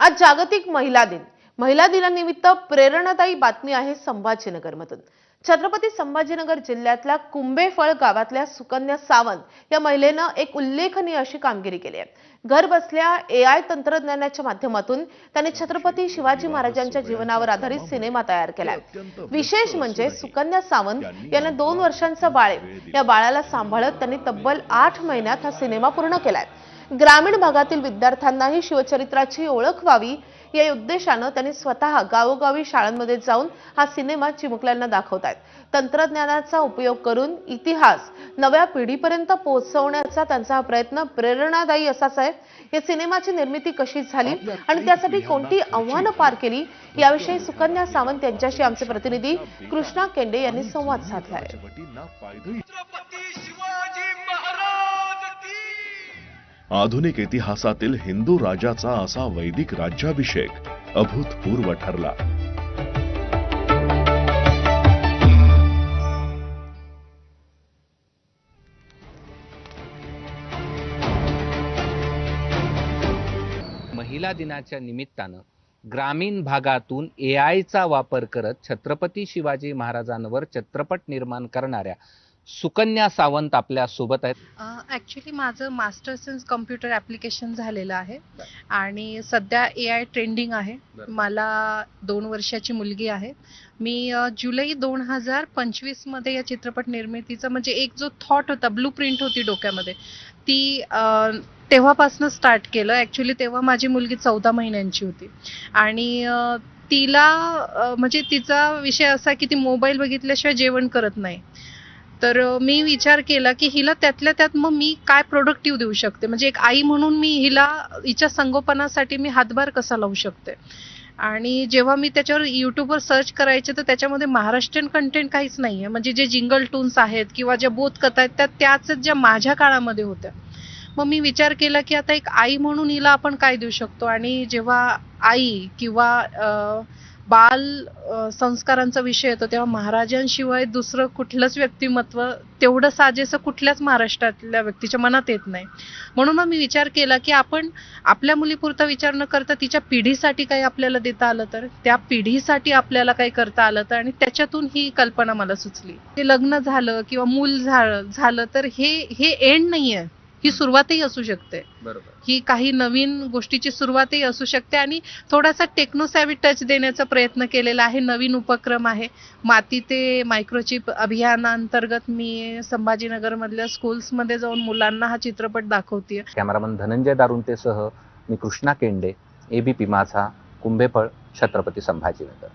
आज जागतिक महिला दिन. महिला दिनानिमित्त प्रेरणादायी बातमी आहे संभाजीनगरमधून. छत्रपती संभाजीनगर जिल्ह्यातल्या कुंभेफळ गावातल्या सुकन्या सावंत या महिलेनं एक उल्लेखनीय अशी कामगिरी केली आहे. घर बसल्या AI तंत्रज्ञानाच्या माध्यमातून त्यांनी छत्रपती शिवाजी महाराजांच्या जीवनावर आधारित सिनेमा तयार केलाय. विशेष म्हणजे सुकन्या सावंत यांना 2 वर्षांचं बाळ आहे. या बाळाला सांभाळत त्यांनी तब्बल 8 महिन्यात हा सिनेमा पूर्ण केलाय. ग्रामीण भागातील विद्यार्थ्यांनाही शिवचरित्राची ओळख व्हावी या उद्देशाने त्यांनी स्वतः गावोगावी शाळांमध्ये जाऊन हा सिनेमा चिमुकल्यांना दाखवतायत. तंत्रज्ञानाचा उपयोग करून इतिहास नव्या पिढीपर्यंत पोहोचवण्याचा त्यांचा हा प्रयत्न प्रेरणादायी असाच आहे. या सिनेमाची निर्मिती कशी झाली आणि त्यासाठी कोणती आव्हानं पार केली याविषयी सुकन्या सावंत यांच्याशी आमचे प्रतिनिधी कृष्णा केंडे यांनी संवाद साधला आहे. आधुनिक इतिहासातील हिंदू राजाचा असा वैदिक राज्याभिषेक अभूतपूर्व ठरला. महिला दिनाच्या निमित्तानं ग्रामीण भागातून AIचा वापर करत छत्रपती शिवाजी महाराजांवर चित्रपट निर्माण करणाऱ्या सुकन्या सावंत आपल्या सोबत आहेत. ॲक्च्युली माझं मास्टर्स इन कम्प्युटर ॲप्लिकेशन झालेलं आहे आणि सध्या AI ट्रेंडिंग आहे. मला 2 वर्षाची मुलगी आहे. मी जुलै 2025 मध्ये या चित्रपट निर्मितीचा म्हणजे एक जो थॉट होता, ब्लू प्रिंट होती डोक्यामध्ये, ती तेव्हापासून स्टार्ट केलं. ॲक्च्युली तेव्हा माझी मुलगी 14 महिन्यांची होती आणि तिला म्हणजे तिचा विषय असा की ती मोबाईल बघितल्याशिवाय जेवण करत नाही. तर मी विचार केला की हिला त्यातल्या त्यात मग मी काय प्रोडक्टिव्ह देऊ शकते, म्हणजे एक आई म्हणून मी हिच्या संगोपनासाठी मी हातभार कसा लावू शकते. आणि जेव्हा मी त्याच्यावर यूट्यूबवर सर्च करायचे तर त्याच्यामध्ये महाराष्ट्रीयन कंटेंट काहीच नाही आहे. म्हणजे जे जिंगल टून्स आहेत किंवा ज्या बोधकथा आहेत त्याच ज्या माझ्या काळामध्ये होत्या. मग मी विचार केला की आता एक आई म्हणून हिला आपण काय देऊ शकतो. आणि जेव्हा आई किंवा बाल संस्कारांचा विषय येतो तेव्हा महाराजांशिवाय दुसरं कुठलंच व्यक्तिमत्व तेवढं साजेसं कुठल्याच महाराष्ट्रातल्या व्यक्तीच्या मनात येत नाही. म्हणून मग मी विचार केला की आपण आपल्या मुलीपुरता विचार न करता तिच्या पिढीसाठी काही आपल्याला देता आलं तर, त्या पिढीसाठी आपल्याला काही करता आलं तर, आणि त्याच्यातून ही कल्पना मला सुचली. ते लग्न झालं किंवा मूल झालं तर हे एंड नाही आहे, ही सुरुवातही असू शकते. बरोबर. ही काही नवीन गोष्टीची सुरुवातही असू शकते. आणि थोडासा टेक्नोसॅव्ही टच देण्याचा प्रयत्न केलेला आहे. नवीन उपक्रम आहे. माती ते मायक्रोचिप अभियानांतर्गत मी संभाजीनगरमधल्या स्कूल्समध्ये जाऊन मुलांना हा चित्रपट दाखवते. कॅमेरामन धनंजय दारुंतेसह मी कृष्णा केंडे, ABP माझा, कुंभेफळ, छत्रपती संभाजीनगर.